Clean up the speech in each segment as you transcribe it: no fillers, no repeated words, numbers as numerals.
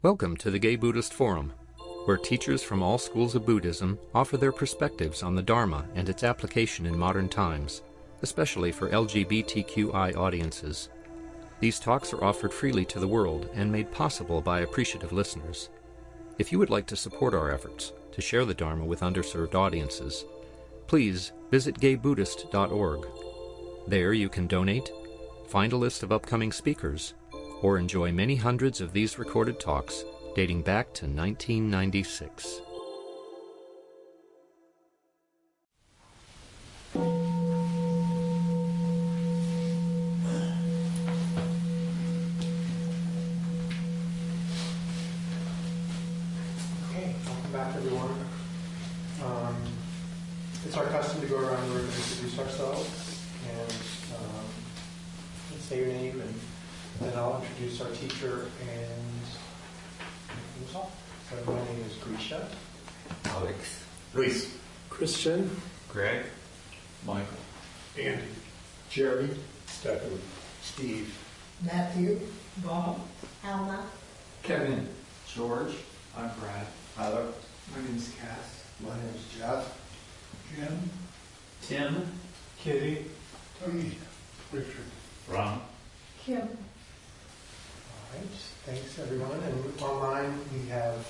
Welcome to the Gay Buddhist Forum, where teachers from all schools of Buddhism offer their perspectives on the Dharma and its application in modern times, especially for LGBTQI audiences. These talks are offered freely to the world and made possible by appreciative listeners. If you would like to support our efforts to share the Dharma with underserved audiences, please visit gaybuddhist.org. There you can donate, find a list of upcoming speakers, or enjoy many hundreds of these recorded talks dating back to 1996. Okay, welcome back everyone. It's our custom to go around the room and introduce ourselves and say your name, and then I'll introduce our teacher and things off. So my name is Grisha. Alex. Luis. Christian. Greg. Michael. Andy. Jerry. Stephanie. Steve. Matthew. Bob. Alma. Kevin. George. I'm Brad. Tyler. My name's Cass. My name's Jeff. Jim. Tim. Kitty. Tony. Richard. Ron. Kim. All right, thanks everyone. And online we have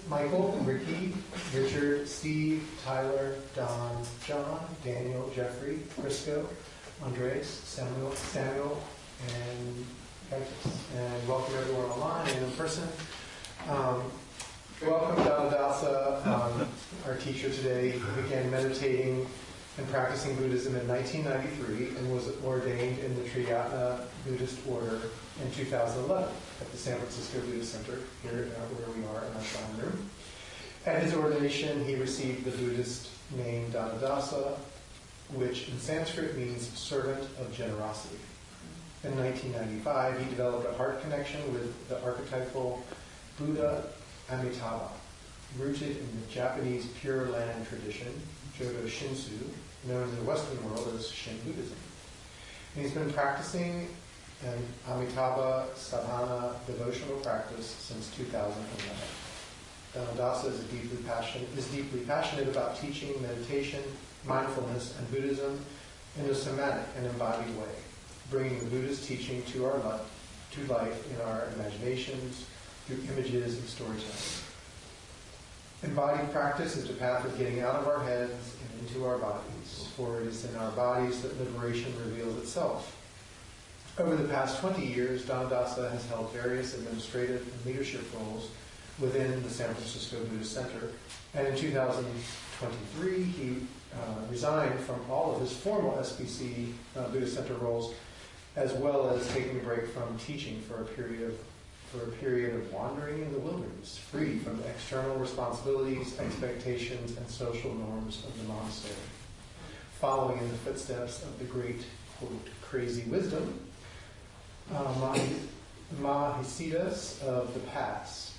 Michael, Ricky, Richard, Steve, Tyler, Don, John, Daniel, Jeffrey, Crisco, Andres, Samuel, and Titus. And welcome everyone online and in person. Welcome Danadasa, our teacher today. He began meditating and practicing Buddhism in 1993 and was ordained in the Theravada Buddhist order in 2011 at the San Francisco Buddhist Center, here where we are in our shrine room. At his ordination, he received the Buddhist name Danadasa, which in Sanskrit means servant of generosity. In 1995, he developed a heart connection with the archetypal Buddha Amitabha, rooted in the Japanese Pure Land tradition, Jodo Shinsu, known in the Western world as Shin Buddhism. And he's been practicing an Amitabha sadhana devotional practice since 2011. Danadasa is deeply passionate about teaching meditation, mindfulness, and Buddhism in a somatic and embodied way, bringing the Buddhist teaching to life in our imaginations through images and storytelling. Embodied practice is the path of getting out of our heads and into our bodies, for it is in our bodies that liberation reveals itself. Over the past 20 years, Danadasa has held various administrative and leadership roles within the San Francisco Buddhist Center, and in 2023 he resigned from all of his formal SBC Buddhist Center roles, as well as taking a break from teaching for a period of wandering in the wilderness, free from the external responsibilities, expectations, and social norms of the monastery. Following in the footsteps of the great, quote, crazy wisdom, Mahasiddhas of the past.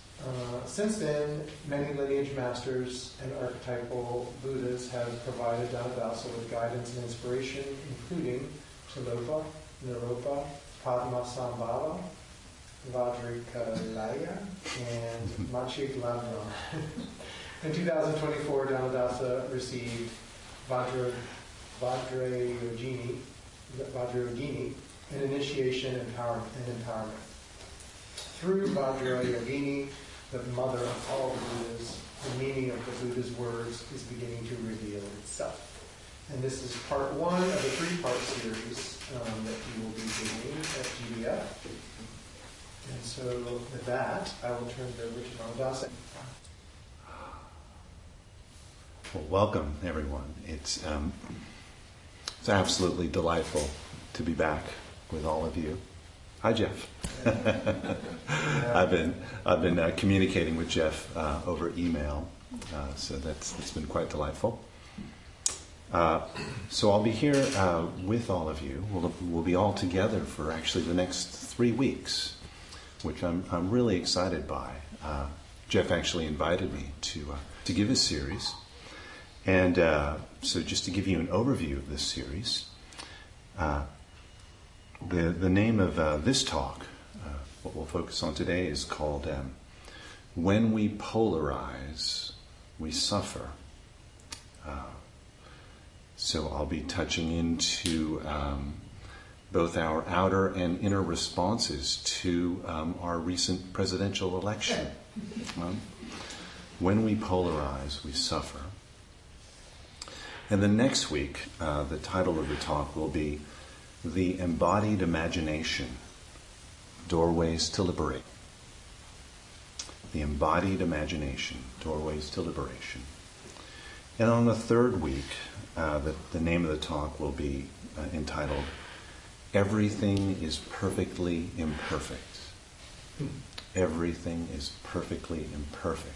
Since then, many lineage masters and archetypal Buddhas have provided Danadasa with guidance and inspiration, including Tilopa, Naropa, Padmasambhava, Vajrayana, and Machik Lamdram. In 2024, Danadasa received Vajrayogini, an initiation and empowerment. Through Vajrayogini, the mother of all the Buddhas, the meaning of the Buddha's words is beginning to reveal itself. And this is part one of a three-part series that you will be doing at GBF. And so with that, I will turn it over to Danadasa. Well, welcome everyone. It's absolutely delightful to be back with all of you. Hi, Jeff. I've been communicating with Jeff over email, so that's been quite delightful. So I'll be here with all of you. We'll be all together for actually the next 3 weeks, which I'm really excited by. Jeff actually invited me to give a series, and so just to give you an overview of this series, the name of this talk what we'll focus on today is called When We Polarize, We Suffer. So I'll be touching into both our outer and inner responses to our recent presidential election. When we polarize, we suffer. And then next week, the title of the talk will be The Embodied Imagination, Doorways to Liberate. The Embodied Imagination, Doorways to Liberation. And on the third week, the name of the talk will be entitled Everything is Perfectly Imperfect. Everything is perfectly imperfect.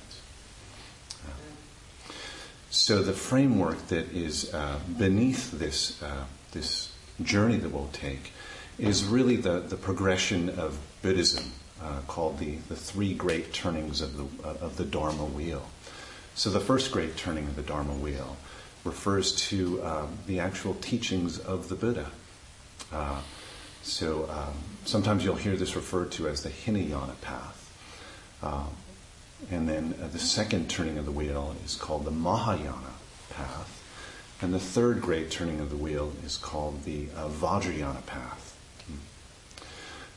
So the framework that is beneath this journey that we'll take is really the progression of Buddhism, called the three great turnings of the Dharma wheel. So the first great turning of the Dharma wheel refers to the actual teachings of the Buddha. So sometimes you'll hear this referred to as the Hinayana path. And then the second turning of the wheel is called the Mahayana path. And the third great turning of the wheel is called the Vajrayana path.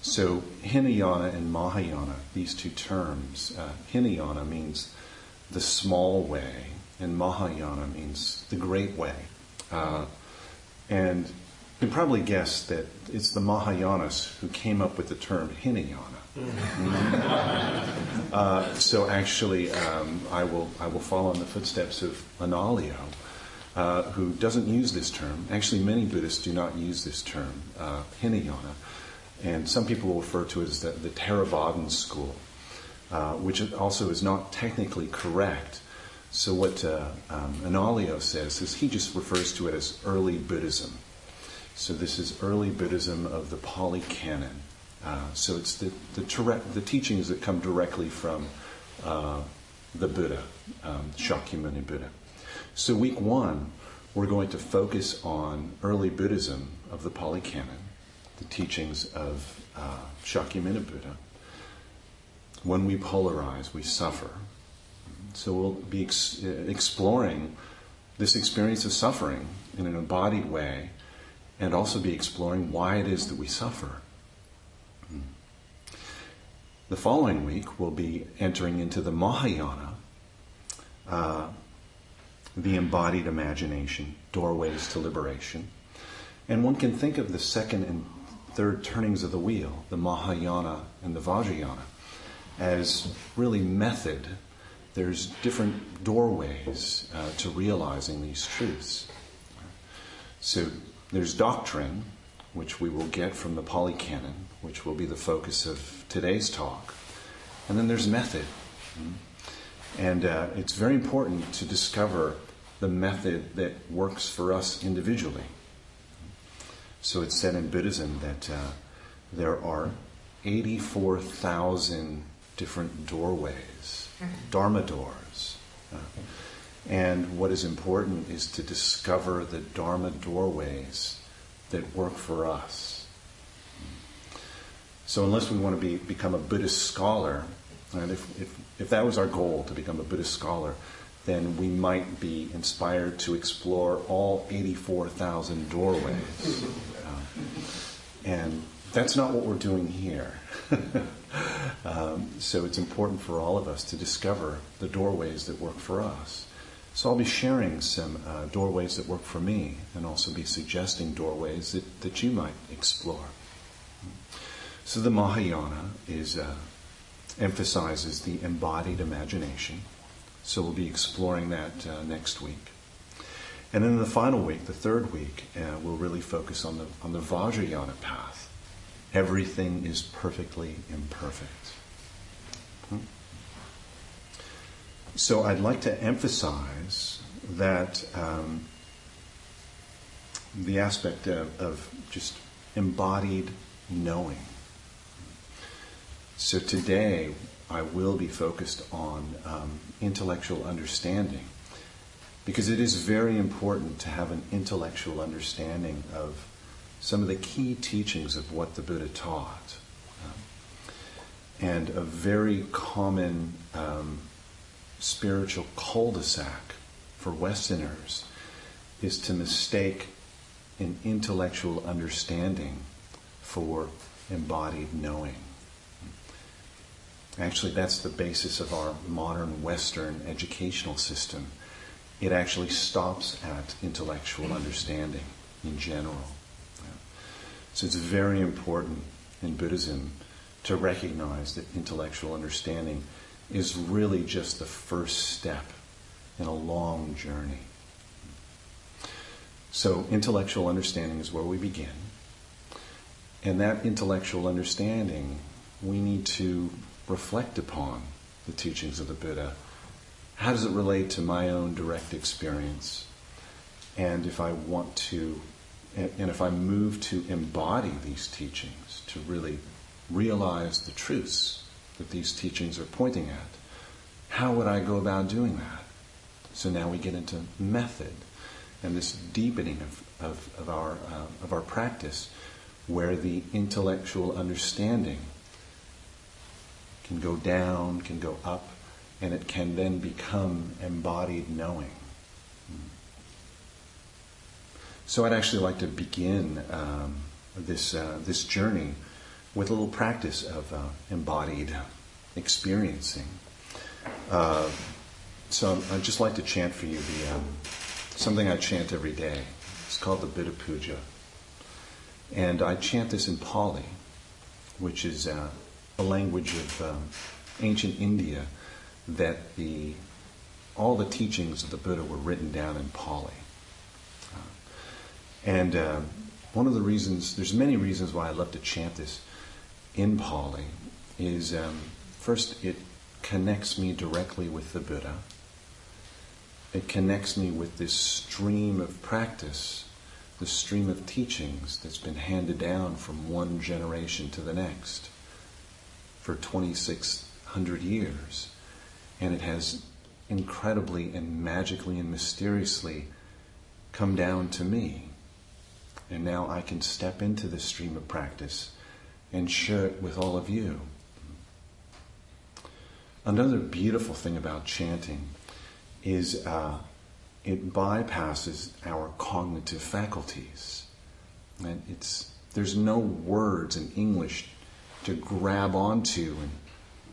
So Hinayana and Mahayana, these two terms, Hinayana means the small way, and Mahayana means the great way. And you can probably guess that it's the Mahayanas who came up with the term Hinayana. So actually, I will follow in the footsteps of Analayo, who doesn't use this term. Actually, many Buddhists do not use this term, Hinayana. And some people will refer to it as the Theravada school, which also is not technically correct. So what Analayo says is he just refers to it as early Buddhism. So this is early Buddhism of the Pali canon. So it's the teachings that come directly from the Buddha, Shakyamuni Buddha. So week one, we're going to focus on early Buddhism of the Pali canon, the teachings of Shakyamuni Buddha. When we polarize, we suffer. So we'll be exploring this experience of suffering in an embodied way, and also be exploring why it is that we suffer. The following week, we'll be entering into the Mahayana, the embodied imagination, doorways to liberation. And one can think of the second and third turnings of the wheel, the Mahayana and the Vajrayana, as really method. There's different doorways to realizing these truths. So there's doctrine, which we will get from the Pali canon, which will be the focus of today's talk. And then there's method. And it's very important to discover the method that works for us individually. So it's said in Buddhism that there are 84,000 different doorways, Dharma doors. And what is important is to discover the Dharma doorways that work for us. So unless we want to become a Buddhist scholar, and if that was our goal, to become a Buddhist scholar, then we might be inspired to explore all 84,000 doorways. And that's not what we're doing here. So it's important for all of us to discover the doorways that work for us. So I'll be sharing some doorways that work for me, and also be suggesting doorways that you might explore. So the Mahayana emphasizes the embodied imagination. So we'll be exploring that next week. And then in the final week, the third week, we'll really focus on the Vajrayana path. Everything is perfectly imperfect. So I'd like to emphasize that the aspect of just embodied knowing. So today I will be focused on intellectual understanding, because it is very important to have an intellectual understanding of some of the key teachings of what the Buddha taught. And a very common spiritual cul-de-sac for Westerners is to mistake an intellectual understanding for embodied knowing. Actually, that's the basis of our modern Western educational system. It actually stops at intellectual understanding in general. So it's very important in Buddhism to recognize that intellectual understanding is really just the first step in a long journey. So intellectual understanding is where we begin. And that intellectual understanding, we need to reflect upon the teachings of the Buddha. How does it relate to my own direct experience? And if I want to, and if I move to embody these teachings, to really realize the truths that these teachings are pointing at, how would I go about doing that? So now we get into method and this deepening of our practice, where the intellectual understanding can go down, can go up, and it can then become embodied knowing. So I'd actually like to begin this journey with a little practice of embodied experiencing. So I'd just like to chant for you something I chant every day. It's called the Buddha Puja. And I chant this in Pali, which is a language of ancient India, that all the teachings of the Buddha were written down in Pali. And one of the reasons, there's many reasons why I love to chant this in Pali, is first, it connects me directly with the Buddha. It connects me with this stream of practice, the stream of teachings that's been handed down from one generation to the next for 2,600 years. And it has incredibly and magically and mysteriously come down to me. And now I can step into this stream of practice and share it with all of you. Another beautiful thing about chanting is it bypasses our cognitive faculties. And there's no words in English to grab onto and,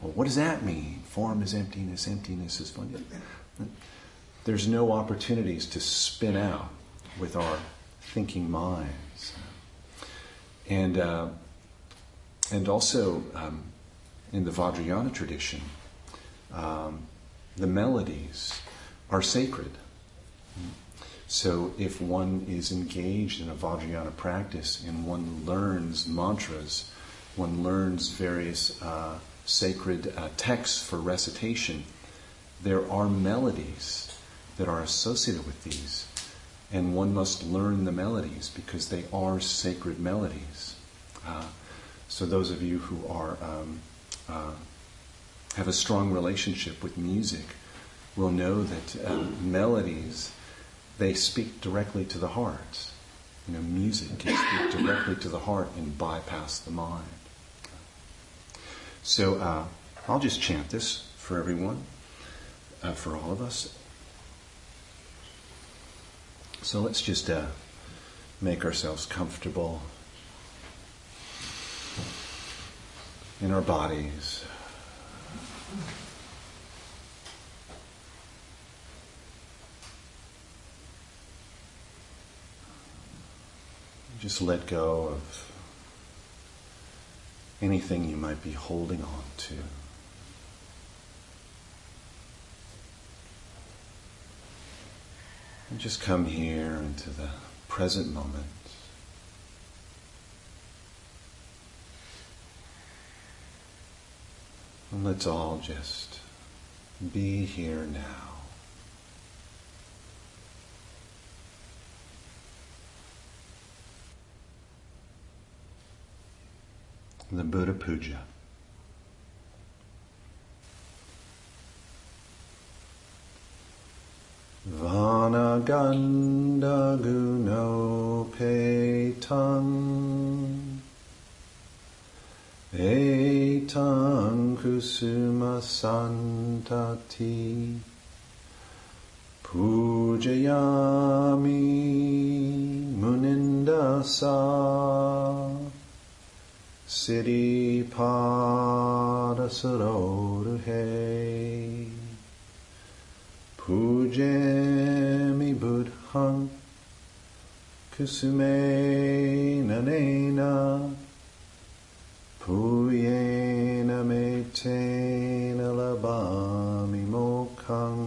well, what does that mean? Form is emptiness, emptiness is fun. There's no opportunities to spin out with our thinking minds. And also in the Vajrayana tradition, the melodies are sacred. So if one is engaged in a Vajrayana practice and one learns mantras, one learns various sacred texts for recitation, there are melodies that are associated with these. And one must learn the melodies because they are sacred melodies. So those of you who have a strong relationship with music will know that melodies, they speak directly to the heart. Music can speak directly to the heart and bypass the mind. So I'll just chant this for everyone, for all of us. So let's just make ourselves comfortable in our bodies. Just let go of anything you might be holding on to. And just come here into the present moment. And let's all just be here now. The Buddha Puja. Vanaganda guno petang etang kusuma santati pujayami munindasa siddhipada saroruhe pujami buddhang kusume nanena puyena metena labami mokhang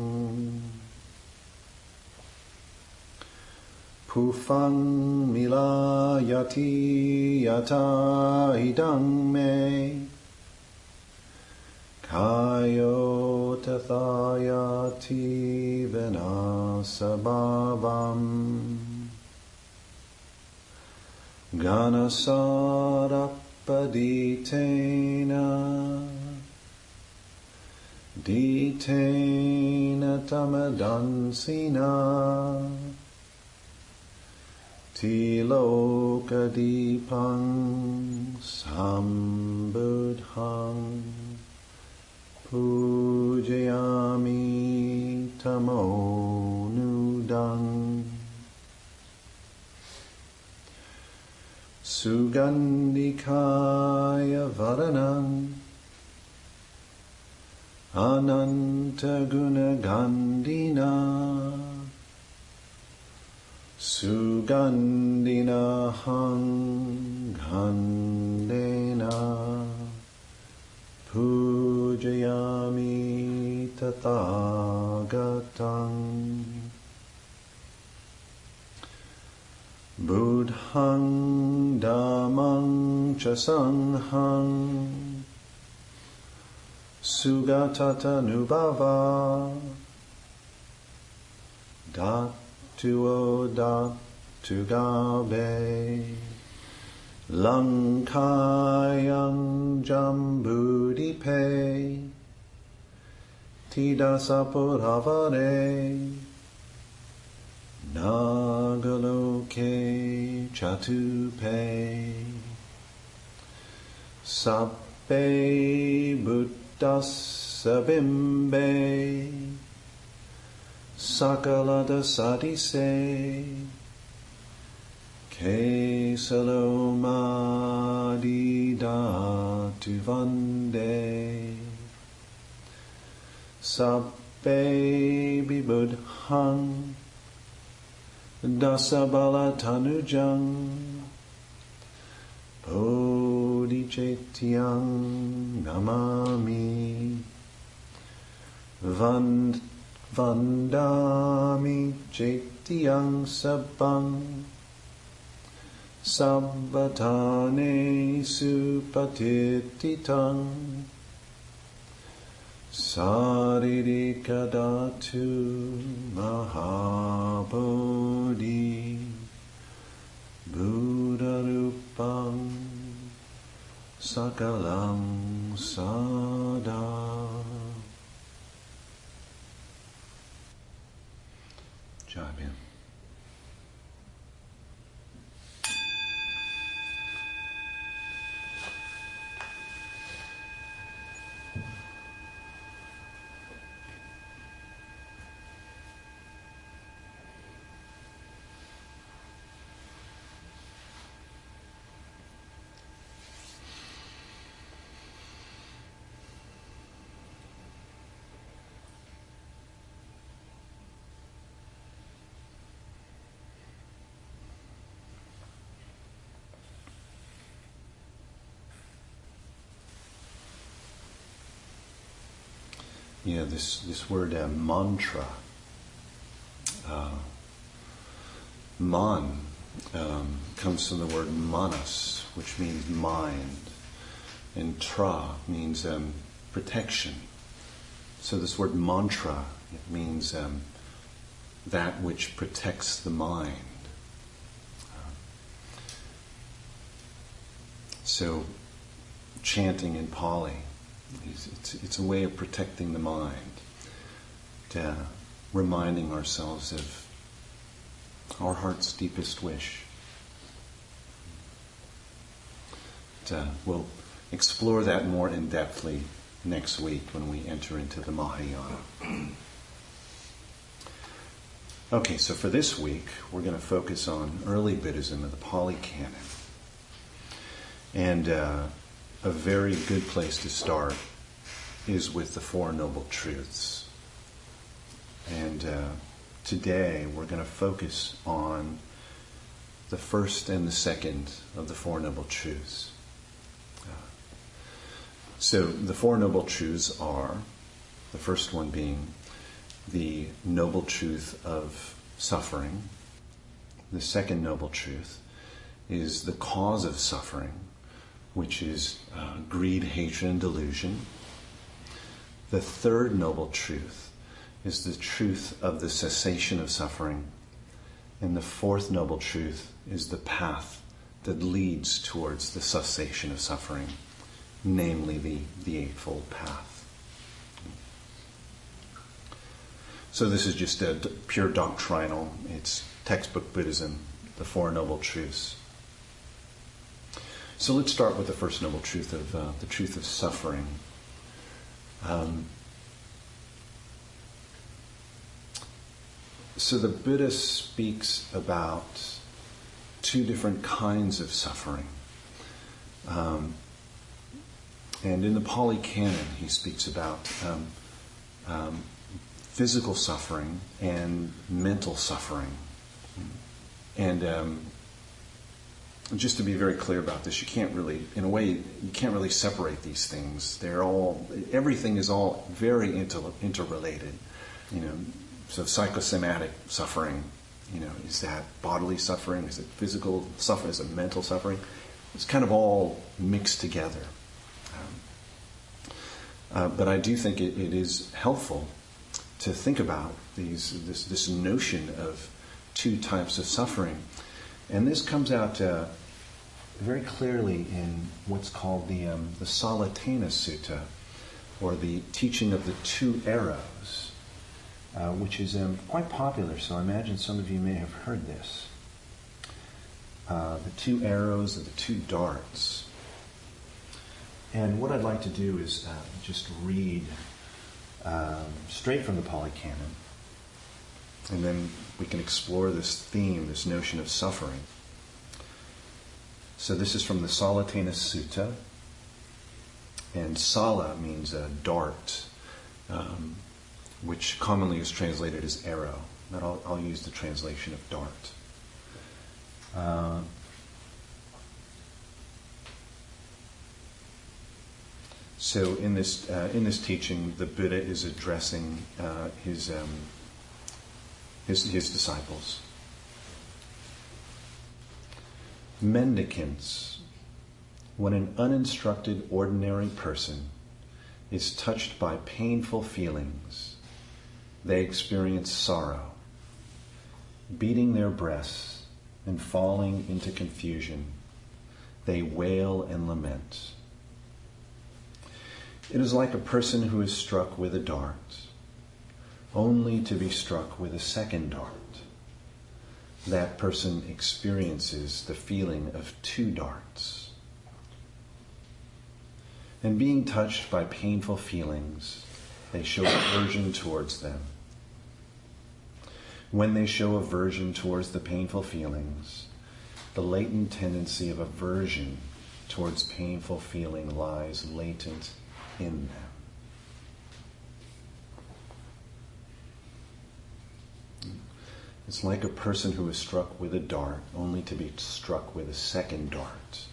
pufang milayati yata idang me kayo tathayati vinasabhavam ganasarapaditena ditena tamadansina tilokadipang sambuddhang pujayami tamonudang sugandhikaya varanang anantagunagandhina sugandhinahang gandhena pujayami tathagatam buddhang dhammang cha sanghang sugatatanubhava datuo datugabe langkayang jambudipe tidasapuravare nagaloke chatupe sabbe buddhassa bimbe sakaladasatise kesalomadi vande sabbe bibuddhang dasabalatanujang bodhicetyang namami vandami cetyang sabang sabbatane supatititang saririkadatu mahabodhi buddharupang sakalang sada. Job in. Yeah, this word mantra, man comes from the word manas, which means mind, and tra means protection. So this word mantra, it means that which protects the mind. So chanting in Pali, it's a way of protecting the mind, reminding ourselves of our heart's deepest wish. We'll explore that more in depthly next week when we enter into the Mahayana. Okay, so for this week, we're going to focus on early Buddhism of the Pali canon. And a very good place to start is with the Four Noble Truths. And today we're going to focus on the first and the second of the Four Noble Truths. So the Four Noble Truths are, the first one being the noble truth of suffering. The second noble truth is the cause of suffering, which is greed, hatred, and delusion. The third noble truth is the truth of the cessation of suffering. And the fourth noble truth is the path that leads towards the cessation of suffering, namely the Eightfold Path. So this is just a pure doctrinal, it's textbook Buddhism, the Four Noble Truths. So let's start with the first noble truth of the truth of suffering. So the Buddha speaks about two different kinds of suffering. And in the Pali canon, he speaks about physical suffering and mental suffering. And just to be very clear about this, you can't really, in a way, you can't really separate these things. Everything is all very interrelated. So psychosomatic suffering, is that bodily suffering? Is it physical suffering? Is it mental suffering? It's kind of all mixed together. But I do think it is helpful to think about this notion of two types of suffering. And this comes out very clearly in what's called the Salatena Sutta, or the teaching of the two arrows, which is quite popular, so I imagine some of you may have heard this. The two arrows and the two darts. And what I'd like to do is just read straight from the Pali canon, and then we can explore this theme, this notion of suffering. So this is from the Salatena Sutta, and Sala means a dart, which commonly is translated as arrow. But I'll use the translation of dart. So in this teaching, the Buddha is addressing his disciples. Mendicants, when an uninstructed ordinary person is touched by painful feelings, they experience sorrow, beating their breasts and falling into confusion. They wail and lament. It is like a person who is struck with a dart, only to be struck with a second dart. That person experiences the feeling of two darts. And being touched by painful feelings, they show aversion towards them. When they show aversion towards the painful feelings, the latent tendency of aversion towards painful feeling lies latent in them. It's like a person who is struck with a dart, only to be struck with a second dart.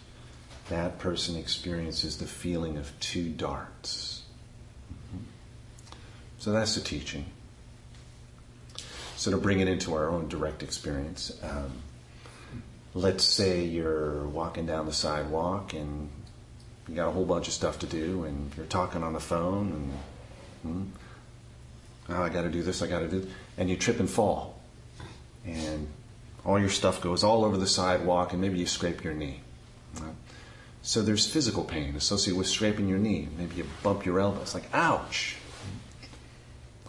That person experiences the feeling of two darts. So that's the teaching. So to bring it into our own direct experience, let's say you're walking down the sidewalk and you got a whole bunch of stuff to do, and you're talking on the phone, and I got to do this, I got to do this, and you trip and fall, and all your stuff goes all over the sidewalk, and maybe you scrape your knee. So there's physical pain associated with scraping your knee. Maybe you bump your elbow. It's like, ouch.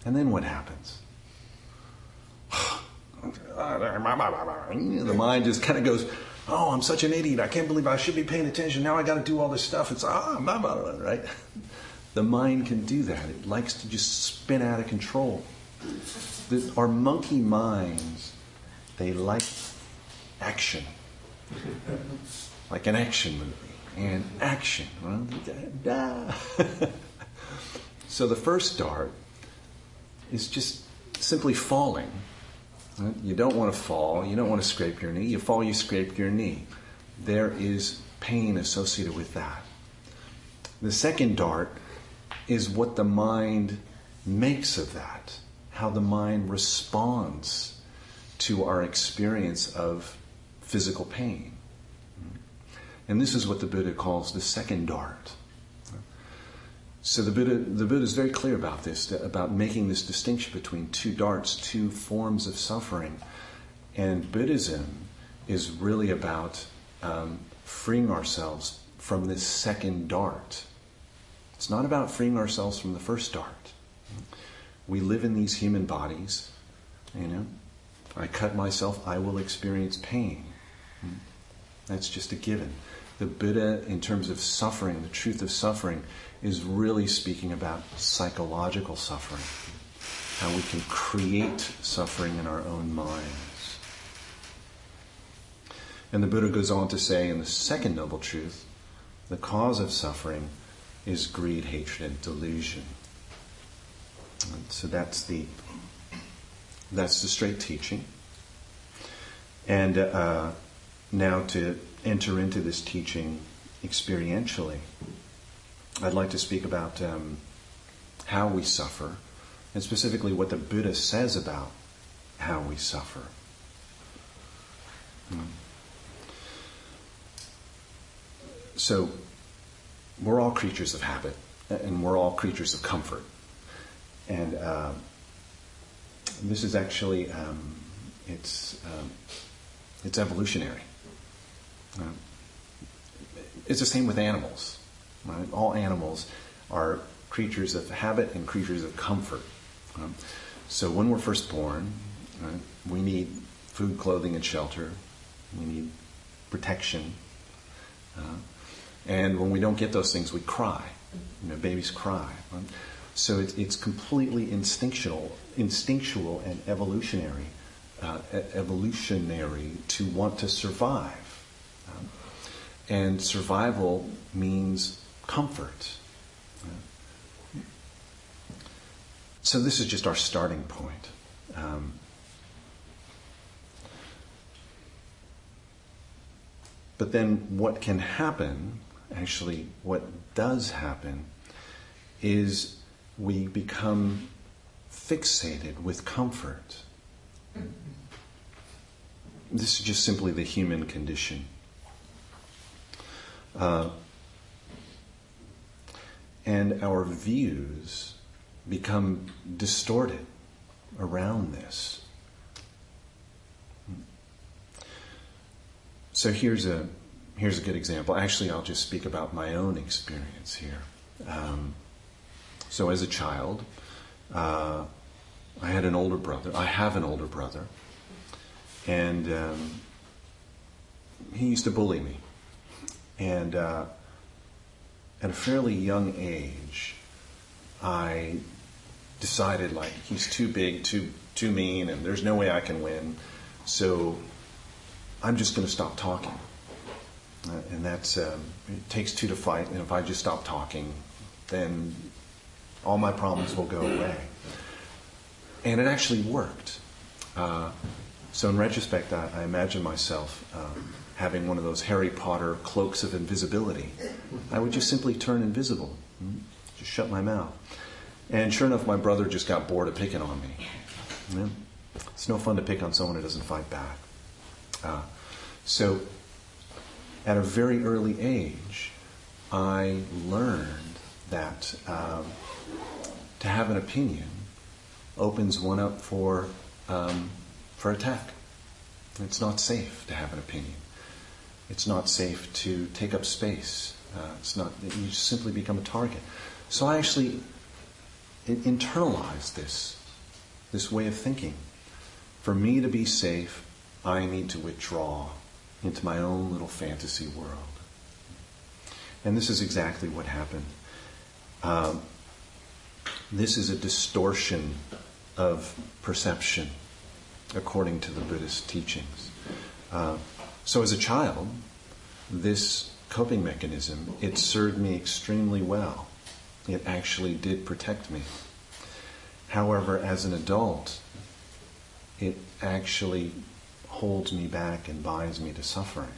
And then what happens? The mind just kind of goes, oh, I'm such an idiot. I can't believe I should be paying attention. Now I got to do all this stuff. It's right? The mind can do that. It likes to just spin out of control. Our monkey minds, they like action. Like an action movie. And action. So the first dart is just simply falling. You don't want to fall. You don't want to scrape your knee. You fall, you scrape your knee. There is pain associated with that. The second dart is what the mind makes of that. How the mind responds to our experience of physical pain. And this is what the Buddha calls the second dart. So the Buddha is very clear about this, about making this distinction between two darts, two forms of suffering. And Buddhism is really about freeing ourselves from this second dart. It's not about freeing ourselves from the first dart. We live in these human bodies, I cut myself, I will experience pain. That's just a given. The Buddha, in terms of suffering, the truth of suffering, is really speaking about psychological suffering. How we can create suffering in our own minds. And the Buddha goes on to say in the second noble truth, the cause of suffering is greed, hatred, and delusion. And so that's the straight teaching. And now to enter into this teaching experientially, I'd like to speak about how we suffer, and specifically what the Buddha says about how we suffer. So, we're all creatures of habit, and we're all creatures of comfort. And this is actually, it's evolutionary. It's the same with animals. Right? All animals are creatures of habit and creatures of comfort. So when we're first born, right, we need food, clothing, and shelter. We need protection. And when we don't get those things, we cry. Babies cry. Right? So it's completely instinctual and evolutionary to want to survive. And survival means comfort. So this is just our starting point. But then what can happen, actually what does happen, is we become fixated with comfort. This is just simply the human condition. And our views become distorted around this. So here's a good example. Actually, I'll just speak about my own experience here. So as a child, I had an older brother. I have an older brother. And he used to bully me. And at a fairly young age, I decided, he's too big, too mean, and there's no way I can win. So I'm just going to stop talking. And that's, it takes two to fight, and if I just stop talking, then all my problems will go away. And it actually worked. So in retrospect, I imagine myself having one of those Harry Potter cloaks of invisibility. I would just simply turn invisible, just shut my mouth. And sure enough, my brother just got bored of picking on me. It's no fun to pick on someone who doesn't fight back. So at a very early age, I learned that to have an opinion opens one up for attack. It's not safe to have an opinion. It's not safe to take up space. You simply become a target. So I actually internalized this way of thinking. For me to be safe, I need to withdraw into my own little fantasy world. And this is exactly what happened. This is a distortion of perception, according to the Buddhist teachings. So as a child, this coping mechanism, it served me extremely well. It actually did protect me. However, as an adult, it actually holds me back and binds me to suffering.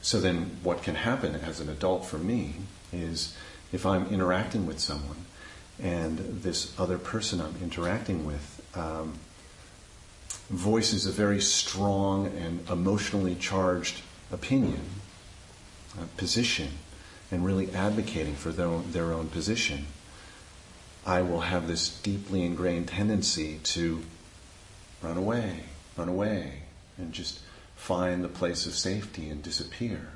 So then what can happen as an adult for me is if I'm interacting with someone and this other person I'm interacting with voices a very strong and emotionally charged opinion, position, and really advocating for their own position, I will have this deeply ingrained tendency to run away, and just find the place of safety and disappear.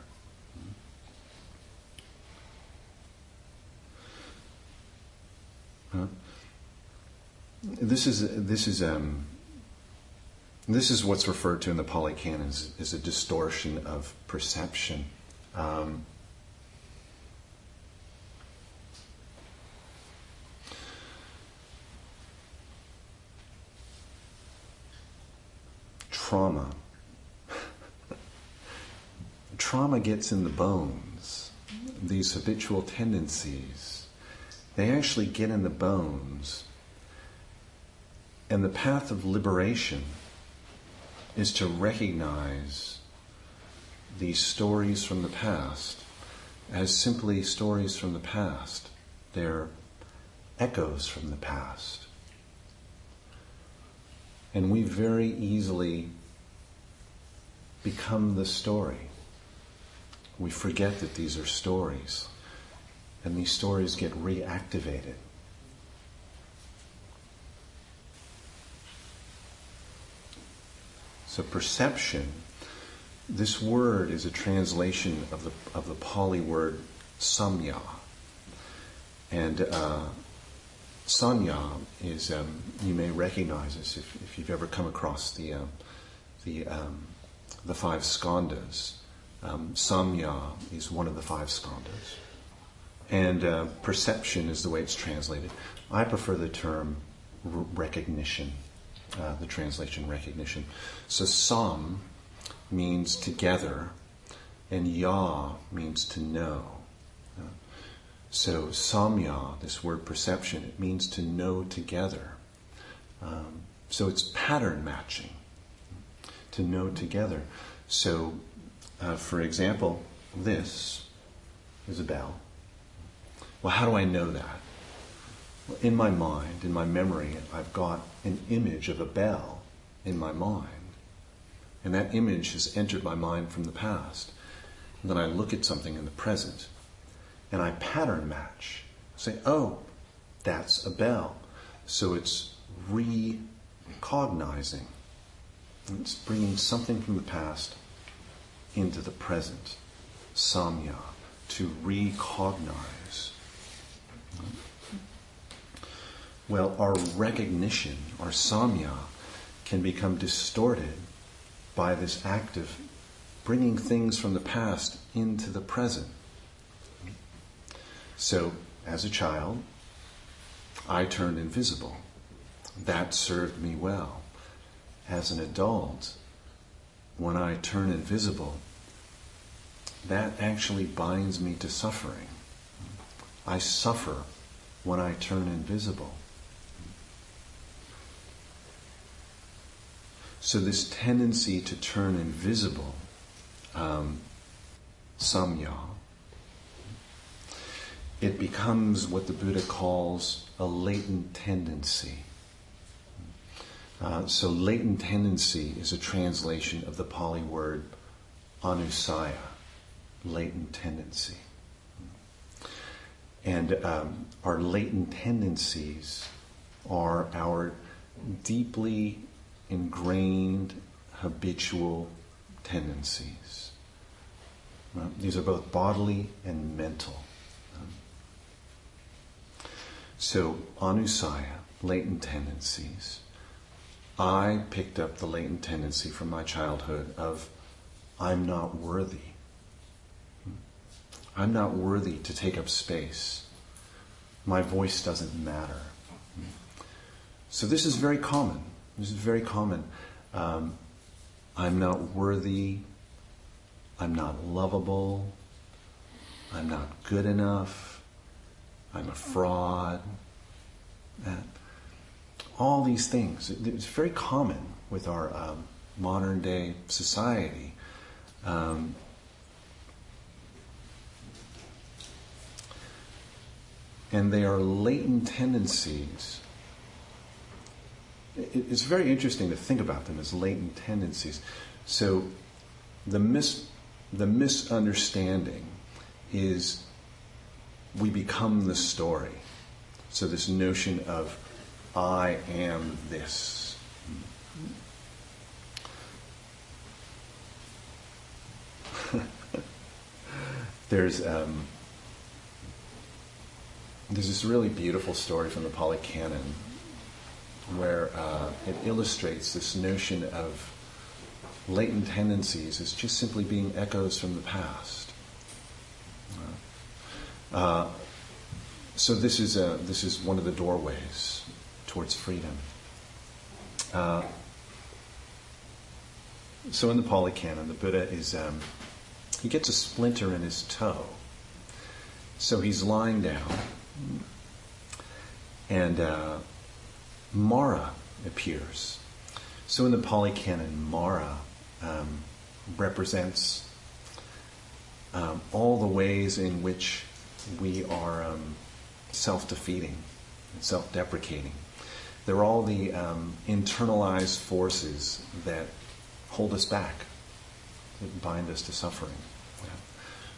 This is what's referred to in the Pali canon as a distortion of perception. Trauma gets in the bones. These habitual tendencies, they actually get in the bones. And the path of liberation is to recognize these stories from the past as simply stories from the past. They're echoes from the past. And we very easily become the story. We forget that these are stories, and these stories get reactivated. So perception, this word is a translation of the Pali word samya. And sanya is, you may recognize this if you've ever come across the five skandhas. Samya is one of the five skandhas. And perception is the way it's translated. I prefer the term recognition, the translation recognition. So sam means together, and ya means to know. So samya, this word perception, it means to know together. So it's pattern matching, to know together. So, for example, this is a bell. Well, how do I know that? Well, in my mind, in my memory, I've got an image of a bell in my mind. And that image has entered my mind from the past. And then I look at something in the present, and I pattern match. Say, oh, that's a bell. So it's recognizing. It's bringing something from the past into the present. Samya, to recognize. Well, our recognition, our samya, can become distorted by this act of bringing things from the past into the present. So, as a child, I turned invisible. That served me well. As an adult, when I turn invisible, that actually binds me to suffering. I suffer when I turn invisible. So this tendency to turn invisible, samya, it becomes what the Buddha calls a latent tendency. So latent tendency is a translation of the Pali word anusaya, latent tendency. And our latent tendencies are our deeply ingrained habitual tendencies. These are both bodily and mental. So anusaya, latent tendencies. I picked up the latent tendency from my childhood of I'm not worthy. I'm not worthy to take up space. My voice doesn't matter. So this is very common. This is very common. I'm not worthy. I'm not lovable. I'm not good enough. I'm a fraud. All these things. It's very common with our modern day society. And they are latent tendencies. It's very interesting to think about them as latent tendencies. So the misunderstanding is we become the story. So this notion of I am this. There's this really beautiful story from the Pali canon where it illustrates this notion of latent tendencies as just simply being echoes from the past. So this is one of the doorways towards freedom. So in the Pali canon, the Buddha is he gets a splinter in his toe. So he's lying down, and Mara appears. So in the Pali canon, Mara represents all the ways in which we are self-defeating and self-deprecating. They're all the internalized forces that hold us back, that bind us to suffering.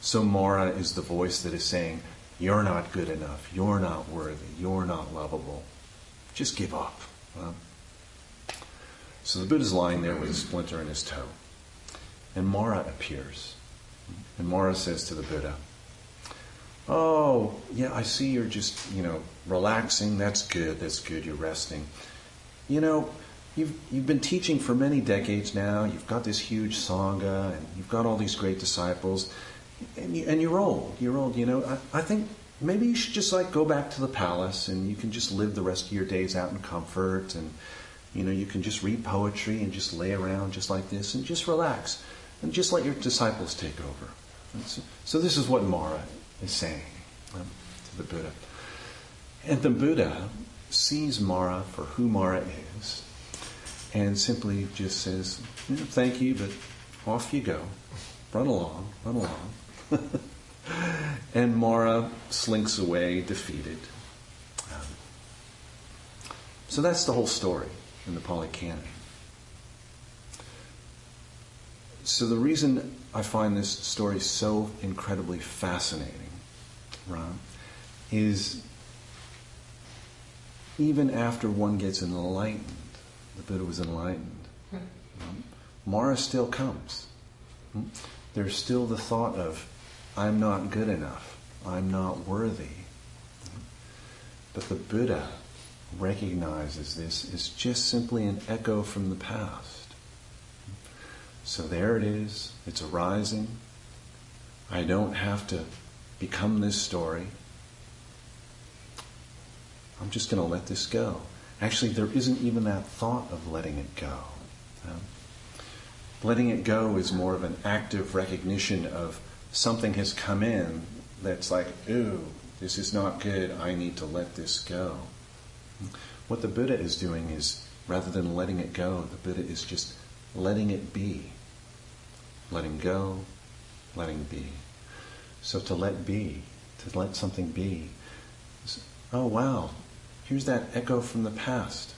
So Mara is the voice that is saying, you're not good enough, you're not worthy, you're not lovable. Just give up. So the Buddha's lying there with a splinter in his toe. And Mara appears. And Mara says to the Buddha, oh, yeah, I see you're just, relaxing. That's good, you're resting. You've been teaching for many decades now. You've got this huge sangha, and you've got all these great disciples. And you're old. I think maybe you should just go back to the palace, and you can just live the rest of your days out in comfort, and you can just read poetry and just lay around just like this and just relax and just let your disciples take over. So this is what Mara is saying to the Buddha. And the Buddha sees Mara for who Mara is and simply just says, thank you, but off you go. Run along. And Mara slinks away defeated. So that's the whole story in the Pali canon. So the reason I find this story so incredibly fascinating, right, is even after one gets enlightened, the Buddha was enlightened, Mara still comes. There's still the thought of, I'm not good enough, I'm not worthy. But the Buddha recognizes this as just simply an echo from the past. So there it is, it's arising. I don't have to become this story. I'm just going to let this go. Actually, there isn't even that thought of letting it go. Letting it go is more of an active recognition of something has come in that's like, ooh, this is not good, I need to let this go. What the Buddha is doing is, rather than letting it go, the Buddha is just letting it be. Letting go, letting be. So to let be, to let something be, is, oh wow, here's that echo from the past.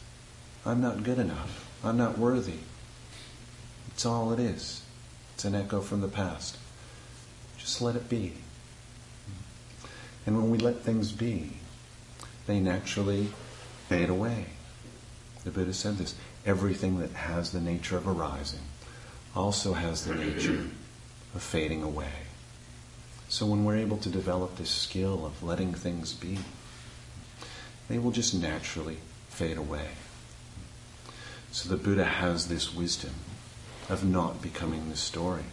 I'm not good enough. I'm not worthy. It's all it is. It's an echo from the past. Just let it be. And when we let things be, they naturally fade away. The Buddha said this. Everything that has the nature of arising also has the nature of fading away. So when we're able to develop this skill of letting things be, they will just naturally fade away. So the Buddha has this wisdom of not becoming the story.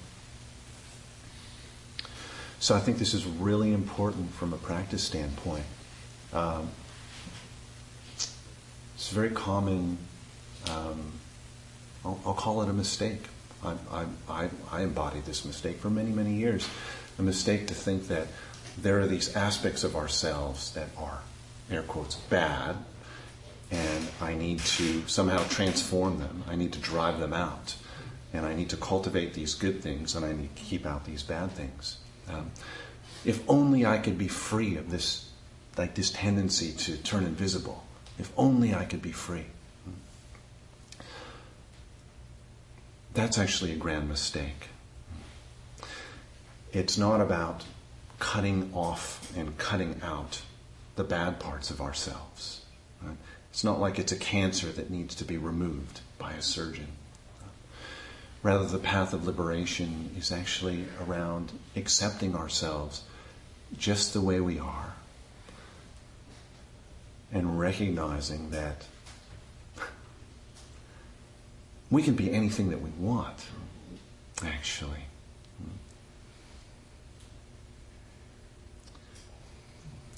So I think this is really important from a practice standpoint. It's very common, I'll call it a mistake. I embodied this mistake for many, many years. A mistake to think that there are these aspects of ourselves that are, air quotes, bad, and I need to somehow transform them. I need to drive them out. And I need to cultivate these good things, and I need to keep out these bad things. If only I could be free of this, like this tendency to turn invisible. If only I could be free. That's actually a grand mistake. It's not about cutting off and cutting out the bad parts of ourselves. Right? It's not like it's a cancer that needs to be removed by a surgeon. Rather, the path of liberation is actually around accepting ourselves just the way we are and recognizing that we can be anything that we want, actually.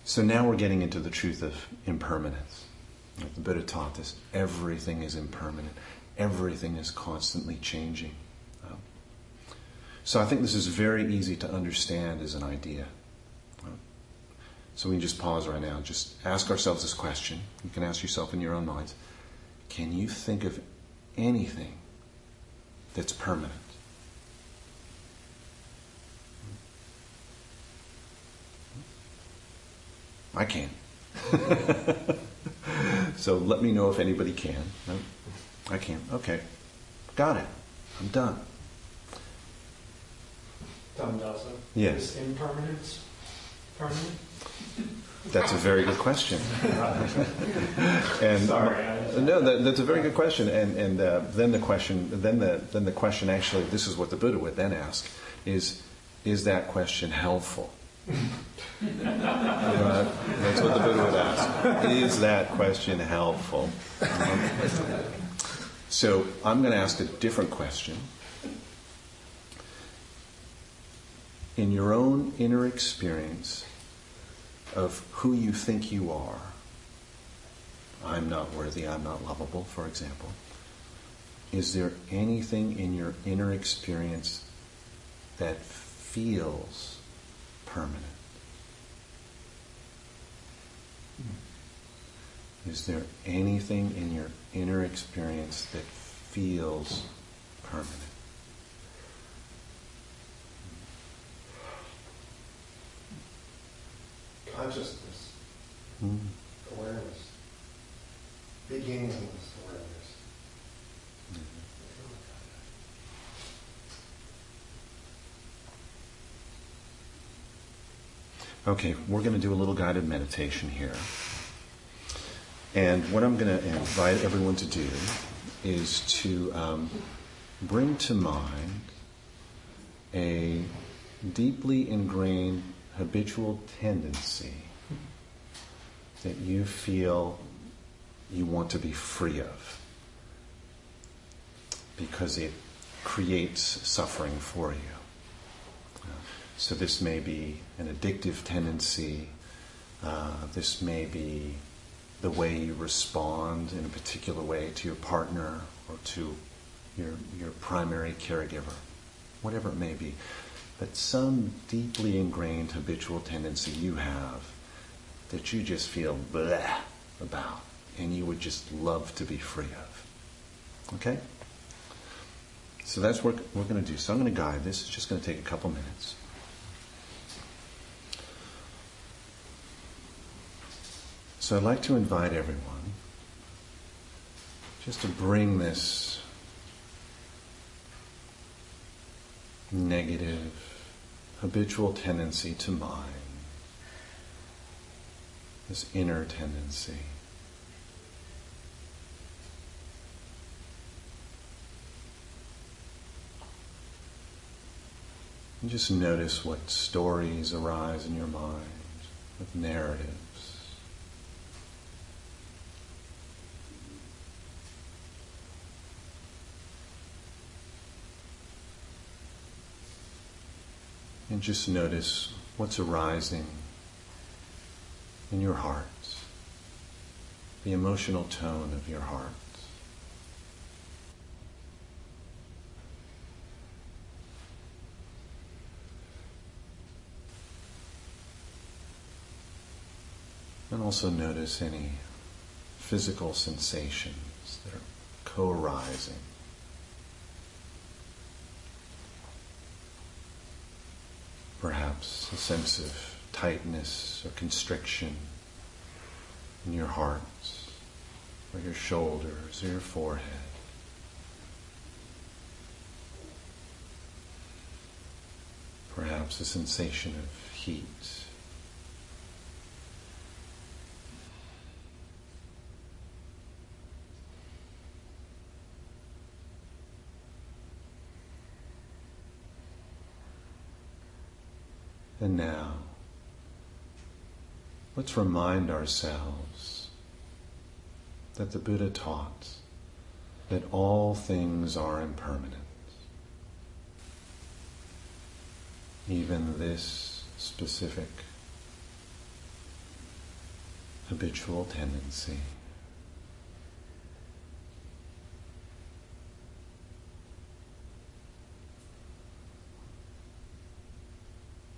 So now we're getting into the truth of impermanence. Like the Buddha taught us, everything is impermanent. Everything is constantly changing. So I think this is very easy to understand as an idea. So we can just pause right now. Just ask ourselves this question. You can ask yourself in your own minds. Can you think of anything that's permanent? I can. So let me know if anybody can. No? I can. Okay. Got it. I'm done. Danadasa. Yes. Is impermanence permanent? That's a very good question. And Sorry. no, that's a very good question. And then the question actually, this is what the Buddha would then ask: is that question helpful? That's what the Buddha would ask. Is that question helpful? So I'm going to ask a different question. In your own inner experience of who you think you are, I'm not worthy, I'm not lovable, for example, is there anything in your inner experience that feels permanent? Is there anything in your inner experience that feels permanent? Consciousness, awareness, beginningless awareness. Okay, we're going to do a little guided meditation here. And what I'm going to invite everyone to do is to bring to mind a deeply ingrained habitual tendency that you feel you want to be free of because it creates suffering for you. So this may be an addictive tendency. This may be the way you respond in a particular way to your partner or to your primary caregiver, whatever it may be. But some deeply ingrained habitual tendency you have that you just feel bleh about and you would just love to be free of. Okay? So that's what we're going to do. So I'm going to guide this. It's just going to take a couple minutes. So I'd like to invite everyone just to bring this negative, habitual tendency to mind, this inner tendency. And just notice what stories arise in your mind, with narratives. And just notice what's arising in your hearts, the emotional tone of your hearts. And also notice any physical sensations that are co-arising. Perhaps a sense of tightness or constriction in your hearts, or your shoulders, or your forehead. Perhaps a sensation of heat. And now, let's remind ourselves that the Buddha taught that all things are impermanent. Even this specific habitual tendency.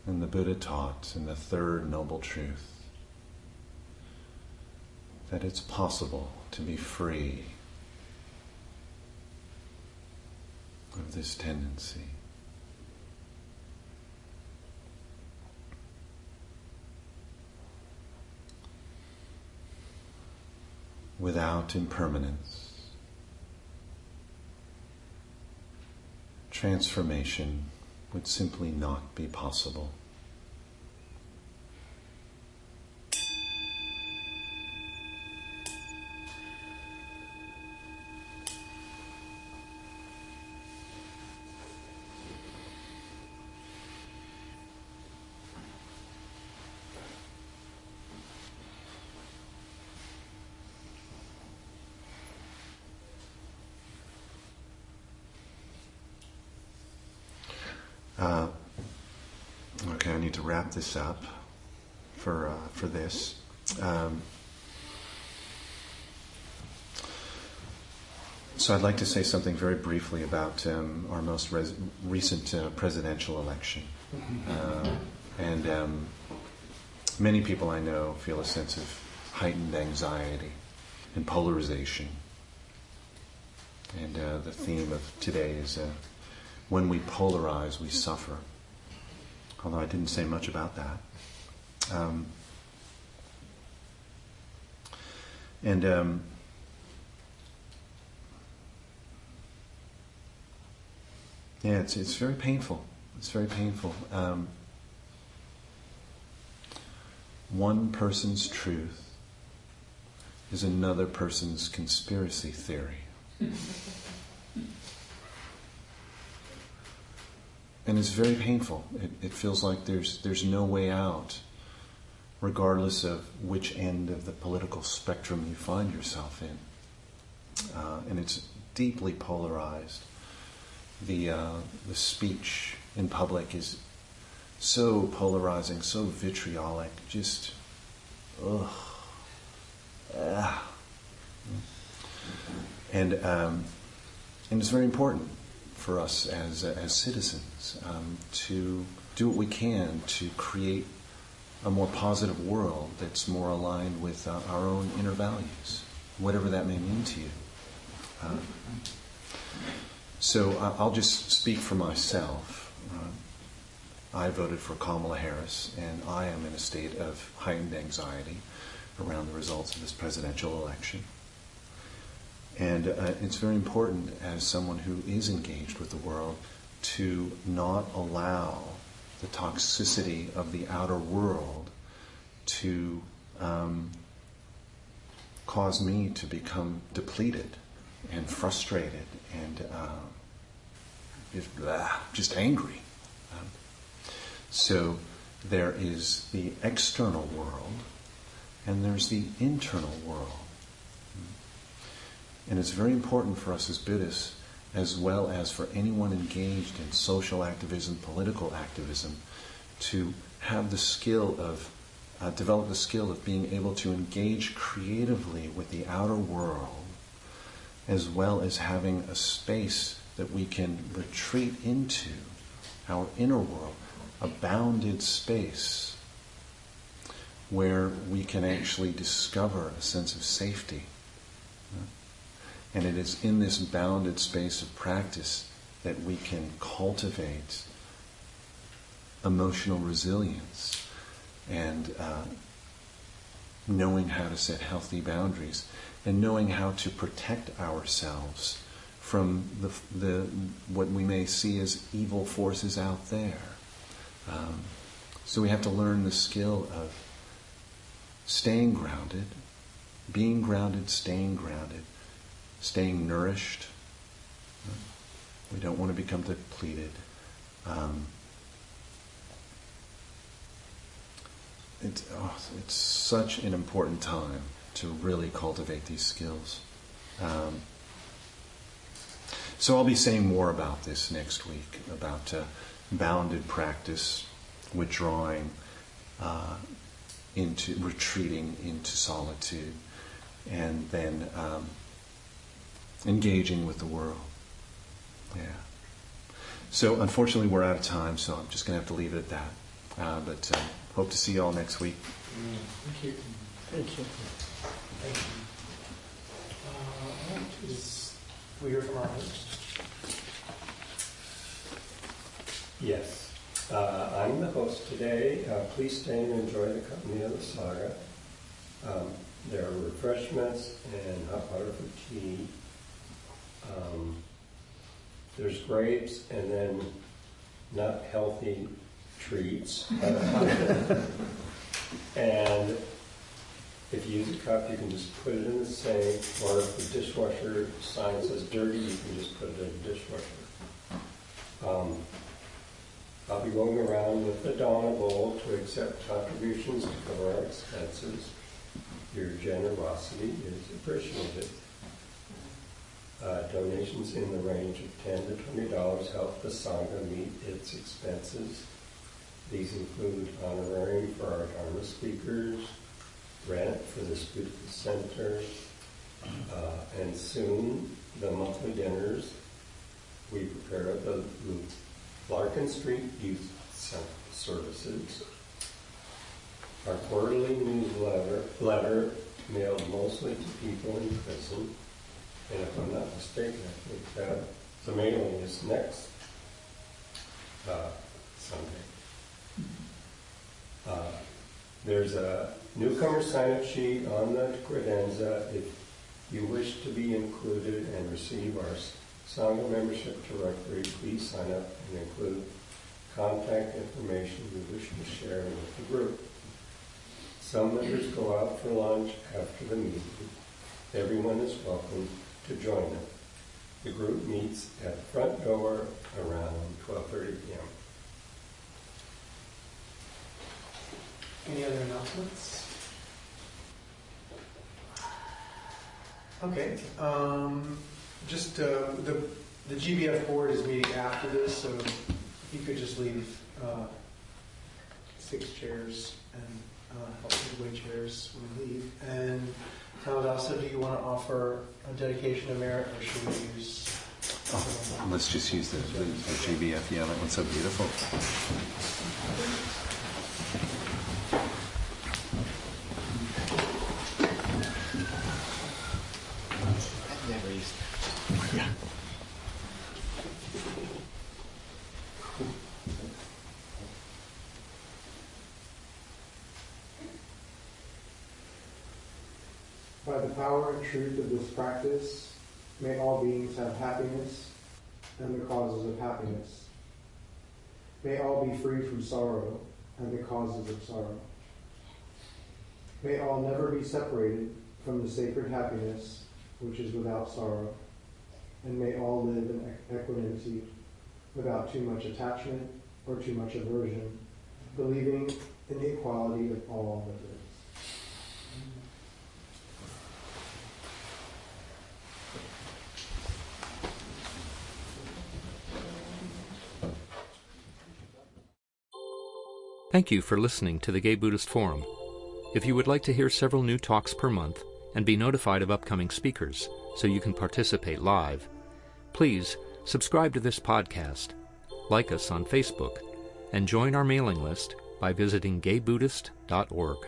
And the Buddha taught in the third noble truth that it's possible to be free of this tendency. Without impermanence, transformation would simply not be possible. Okay, I need to wrap this up for this. So I'd like to say something very briefly about our most recent presidential election. And many people I know feel a sense of heightened anxiety and polarization. And the theme of today is when we polarize, we suffer. Although I didn't say much about that. Yeah, it's very painful. It's very painful. One person's truth is another person's conspiracy theory. And it's very painful. It feels like there's no way out, regardless of which end of the political spectrum you find yourself in. And it's deeply polarized. The speech in public is so polarizing, so vitriolic, just ugh. And it's very important for us as citizens to do what we can to create a more positive world that's more aligned with our own inner values, whatever that may mean to you. So I'll just speak for myself. I voted for Kamala Harris, and I am in a state of heightened anxiety around the results of this presidential election. And it's very important as someone who is engaged with the world to not allow the toxicity of the outer world to cause me to become depleted and frustrated and just angry. So there is the external world and there's the internal world. And it's very important for us as Buddhists as well as for anyone engaged in social activism, political activism, to have the skill of, develop the skill of being able to engage creatively with the outer world, as well as having a space that we can retreat into, our inner world, a bounded space where we can actually discover a sense of safety. And it is in this bounded space of practice that we can cultivate emotional resilience and knowing how to set healthy boundaries and knowing how to protect ourselves from the what we may see as evil forces out there. So we have to learn the skill of staying grounded, being grounded, staying nourished. We don't want to become depleted. It's such an important time to really cultivate these skills. So I'll be saying more about this next week, about bounded practice, withdrawing into retreating into solitude, and then engaging with the world. Yeah. So unfortunately we're out of time, so I'm just going to have to leave it at that. But hope to see you all next week. Thank you. Thank you. Thank you. We hear from our host. Yes. I'm the host today. Please stay and enjoy the company of the saga. There are refreshments and hot water for tea. There's grapes and then not healthy treats. And if you use a cup, you can just put it in the sink, or if the dishwasher sign says dirty, you can just put it in the dishwasher. I'll be going around with the Dharma bowl to accept contributions to cover our expenses. Your generosity is appreciated. Donations in the range of $10 to $20 help the Sangha meet its expenses. These include honorarium for our Dharma speakers, rent for this beautiful center, and soon the monthly dinners we prepare at the Larkin Street Youth Services. Our quarterly newsletter mailed mostly to people in prison, and if I'm not mistaken, I think that the mailing is next Sunday. There's a newcomer sign-up sheet on the credenza. If you wish to be included and receive our Sangha membership directory, please sign up and include contact information you wish to share with the group. Some members go out for lunch after the meeting. Everyone is welcome to join them. The group meets at the front door around 12:30 p.m. Any other announcements? Okay. Just the GBF board is meeting after this, so you could just leave 6 chairs and help with the chairs when we leave. And Danadasa, do you want to offer a dedication of merit, or should we use? Let's just use the GBF. Yeah, that one's so beautiful. By the power and truth of this practice, may all beings have happiness and the causes of happiness. May all be free from sorrow and the causes of sorrow. May all never be separated from the sacred happiness which is without sorrow. And may all live in equanimity without too much attachment or too much aversion, believing in the equality of all that is. Thank you for listening to the Gay Buddhist Forum. If you would like to hear several new talks per month and be notified of upcoming speakers so you can participate live, please subscribe to this podcast, like us on Facebook, and join our mailing list by visiting gaybuddhist.org.